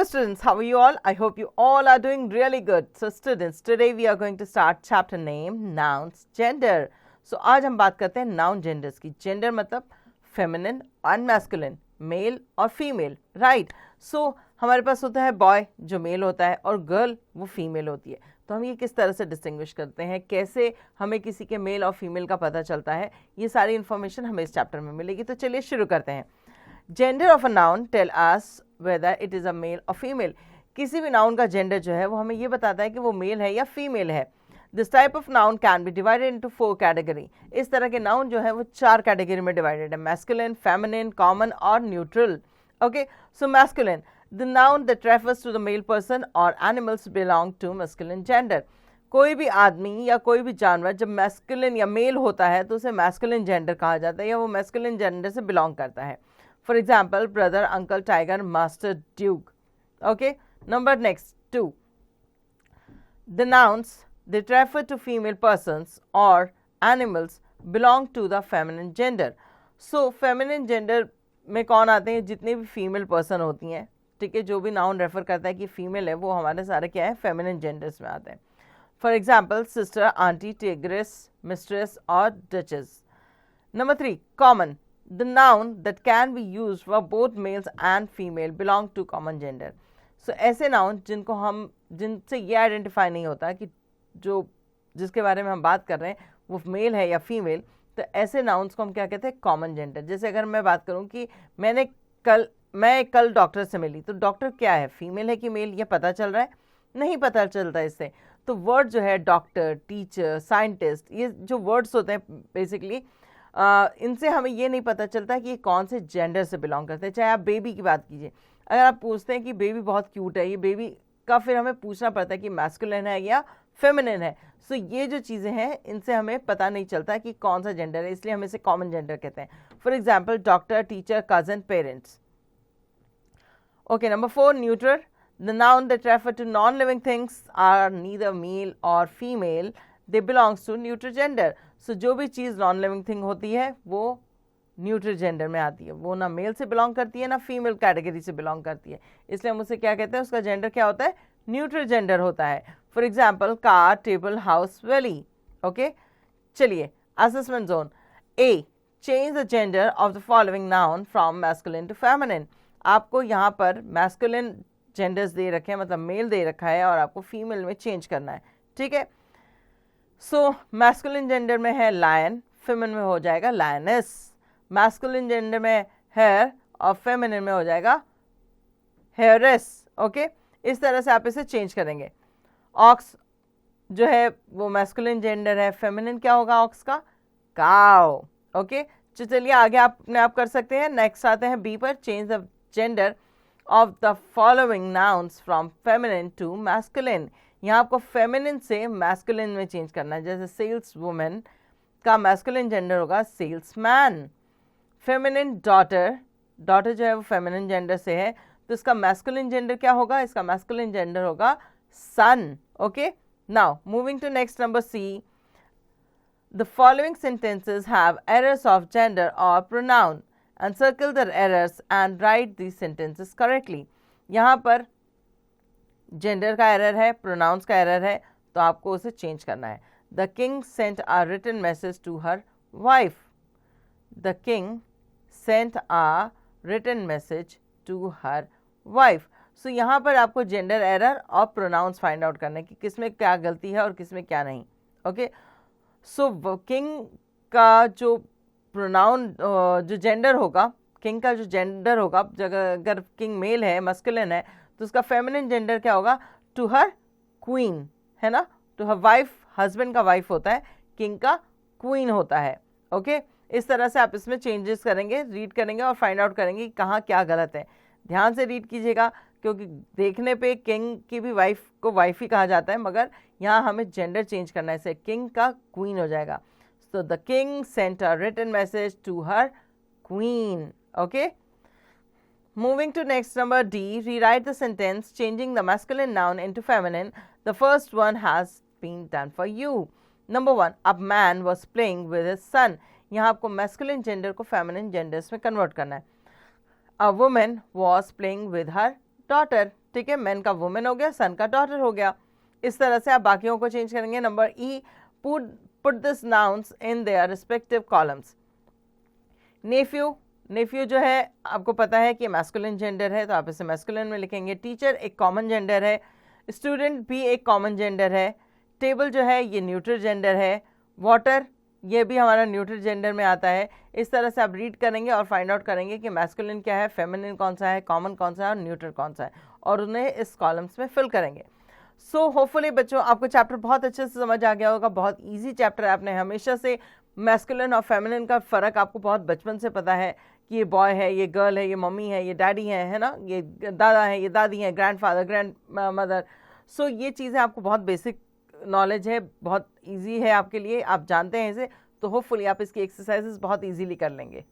students, how are you all? I hope you all are doing really good. So students, today we are going to start chapter name nouns gender. So आज हम बात करते हैं noun genders की. Gender मतलब feminine and masculine, male और female, right? So हमारे पास होता है boy जो male होता है और girl वो female होती है. तो हम ये किस तरह से डिस्टिंग्विश करते हैं, कैसे हमें किसी के मेल और फीमेल का पता चलता है, ये सारी इन्फॉर्मेशन हमें इस चैप्टर में मिलेगी. तो चलिए शुरू करते हैं. Gender of a noun tell us whether it is a male और फीमेल. किसी भी नाउन का जेंडर जो है वो हमें ये बताता है कि वो मेल है या फीमेल है. This type of noun can be divided into 4 category. इस तरह के नाउन जो है वो 4 कैटेगरी में डिवाइडेड है, मैस्कुलिन, फेमिनिन, कॉमन और neutral. Okay, so masculine, the noun that refers to the male person or animals belong to masculine gender. कोई भी आदमी या कोई भी जानवर जब मैस्कुलिन या मेल होता है तो उसे मैस्कुलिन जेंडर कहा जाता है या वो मैस्कुलिन जेंडर से बिलोंग करता है. For example brother, uncle, tiger, master, Duke. Okay, number next 2. The nouns that refer to female persons or animals belong to the feminine gender. So feminine gender में कौन आते हैं? जितने भी फीमेल पर्सन होती हैं, ठीक है, जो भी नाउन रेफर करता है कि फीमेल है वो हमारे सारे क्या है, फेमिनिन जेंडर्स में आते हैं. For example sister, aunty, tigress, mistress और duchess. Number 3, common, the noun that can be used for both males and female belong to common gender. So ऐसे नाउन जिनसे ये आइडेंटिफाई नहीं होता कि जिसके बारे में हम बात कर रहे हैं वो मेल है या फीमेल, तो ऐसे नाउन्स को हम क्या कहते हैं, कॉमन जेंडर. जैसे अगर मैं बात करूं कि मैं कल डॉक्टर से मिली, तो डॉक्टर क्या है, फीमेल है कि मेल, ये पता चल रहा है? नहीं पता चलता इससे. तो वर्ड जो है डॉक्टर, टीचर, साइंटिस्ट, ये जो वर्ड्स होते हैं बेसिकली इनसे हमें ये नहीं पता चलता कि ये कौन से जेंडर से बिलोंग करते हैं. चाहे आप बेबी की बात कीजिए, अगर आप पूछते हैं कि बेबी बहुत क्यूट है, ये बेबी का फिर हमें पूछना पड़ता है कि मैस्कुलिन है या फेमिनिन है. सो ये जो चीज़ें हैं इनसे हमें पता नहीं चलता कि कौन सा जेंडर है, इसलिए हम इसे कॉमन जेंडर कहते हैं. For example doctor, teacher, cousin, parents. Okay, number 4, neutral. The noun that refer to non-living things are neither male or female. They belongs to neutral gender. So जो भी चीज़ non-living thing होती है वो neutral gender में आती है. वो ना मेल से बिलोंग करती है ना फीमेल कैटेगरी से बिलोंग करती है, इसलिए हम उसे क्या कहते हैं, उसका जेंडर क्या होता है, न्यूट्रल जेंडर होता है. For example car, table, house, valley. Okay, चलिए assessment zone. A, change the gender of the following noun from masculine to feminine. आपको यहाँ पर मैस्कुलिन जेंडर्स दे रखे हैं, मतलब मेल दे रखा है, और आपको फीमेल में चेंज करना है, ठीक है. सो मैस्कुलिन जेंडर में है लायन, फेमिनिन में हो जाएगा लायनेस. मैस्कुलिन जेंडर में हेयर और फेमिनिन में हो जाएगा हेयरेस. ओके, इस तरह से आप इसे चेंज करेंगे. ऑक्स जो है वो मैस्कुलिन जेंडर है, फेमिनिन क्या होगा ऑक्स का, काउ. ओके, तो चलिए आगे आप अपने आप कर सकते हैं. नेक्स्ट आते हैं बी पर. Change the gender of the following nouns from feminine to masculine. यहाँ आपको फेमिनिन से मैस्कुलिन में चेंज करना है. जैसे सेल्स वुमेन का मैस्कुलिन जेंडर होगा सेल्समैन. फेमिनिन डॉटर, डॉटर जो है वो फेमिनिन जेंडर से है, तो इसका मैस्कुलिन जेंडर क्या होगा, इसका मैस्कुलिन जेंडर होगा son. Okay, now moving to next number C. The following sentences have errors of gender or pronoun and circle the errors and write these sentences correctly. यहाँ पर जेंडर का error है, pronounce का error है, तो आपको उसे चेंज करना है. The king sent a written message to her wife. The king sent a written message to her wife. So यहाँ पर आपको जेंडर एरर और प्रोनाउंस फाइंड आउट करना है कि किसमें क्या गलती है और किसमें क्या नहीं. ओके, सो किंग का जो प्रोनाउन जो जेंडर होगा, किंग का जो जेंडर होगा, अगर किंग मेल है, मस्कुलिन है, तो उसका फेमिनिन जेंडर क्या होगा, टू हर क्वीन, है ना. टू हर वाइफ, हस्बैंड का वाइफ होता है, किंग का क्वीन होता है. ओके, इस तरह से आप इसमें चेंजेस करेंगे, रीड करेंगे और फाइंड आउट करेंगे कि कहाँ क्या गलत है. ध्यान से रीड कीजिएगा, क्योंकि देखने पे किंग की भी वाइफ को वाइफ ही कहा जाता है, मगर यहाँ हमें जेंडर चेंज करना है, इसे किंग का क्वीन हो जाएगा. So the king sent a written message to her queen. Okay, moving to next number D. Rewrite the sentence changing the masculine noun into feminine. The first one has been done for you. Number 1, a man was playing with his son. यहाँ आपको masculine gender को feminine genders में convert करना है. A woman was playing with her daughter, ठीक है, man का women हो गया, सन का डॉटर हो गया। इस तरह से आप बाकियों को चेंज करेंगे। Number E, put this nouns in their respective columns. Nephew, nephew जो है आपको पता है कि मैस्कुलिन जेंडर है, तो आप इसे मैस्कुलिन में लिखेंगे। टीचर एक कॉमन जेंडर है, स्टूडेंट भी एक कॉमन जेंडर है। टेबल जो है ये न्यूट्रल जेंडर है। वाटर ये भी हमारा न्यूट्रल जेंडर में आता है। इस तरह से आप रीड करेंगे और फाइंड आउट करेंगे कि मैस्कुलिन क्या है, फेमिनिन कौन सा है, कॉमन कौन सा है और न्यूट्रल कौन सा है, और उन्हें इस कॉलम्स में फिल करेंगे। सो होपफुली बच्चों आपको चैप्टर बहुत अच्छे से समझ आ गया होगा। बहुत इजी चैप्टर है। आपने हमेशा से मैस्कुलिन और फेमिनिन का फ़र्क आपको बहुत बचपन से पता है कि ये बॉय है, ये गर्ल है, ये मम्मी है, ये डैडी है ना, ये दादा है, ये दादी है, ग्रैंडफादर, ग्रैंड मदर। सो ये चीज़ें आपको बहुत बेसिक नॉलेज है, बहुत इजी है आपके लिए, आप जानते हैं इसे, तो होपफुली आप इसकी एक्सरसाइजेस बहुत इजीली कर लेंगे।